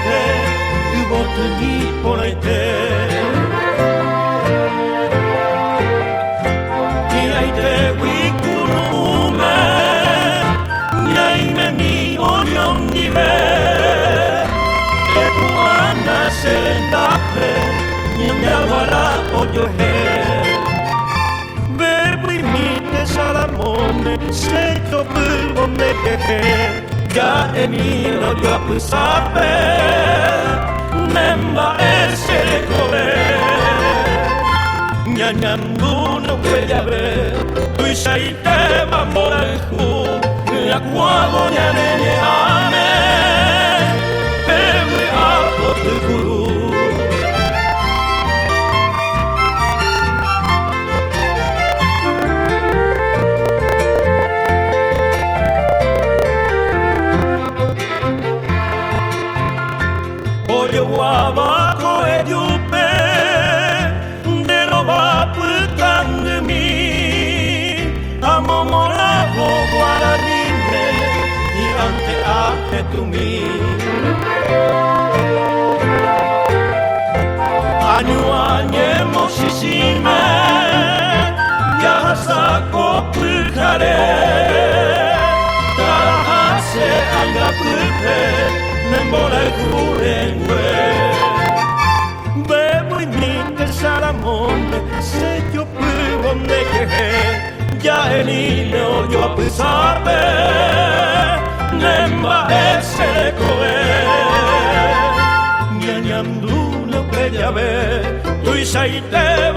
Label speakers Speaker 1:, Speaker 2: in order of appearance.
Speaker 1: て動く日本へて開いてウィークの目야이메 미 오년기베 에고아나 센다페 닌야와라 오요헤 베브리미테 사라모네 세토불보네케헤 야에미노 요아프사페 멤바 에세코레 냐냠누노 웨야베 tuisaite mamorehu Akuagonya nene ame Pewe ako teguru Oyo wabako edupe Dero wapukangumi Amomora ho guarani ante ate tu mi Anu anye moshishime Yahasa kopukare Tarahase agapute Nembore kurengue Bebui mite saramone Se yo puonde kehe Ya elino yo apusape Nemba ese koe Nyanyam duno peyabe Tuisaite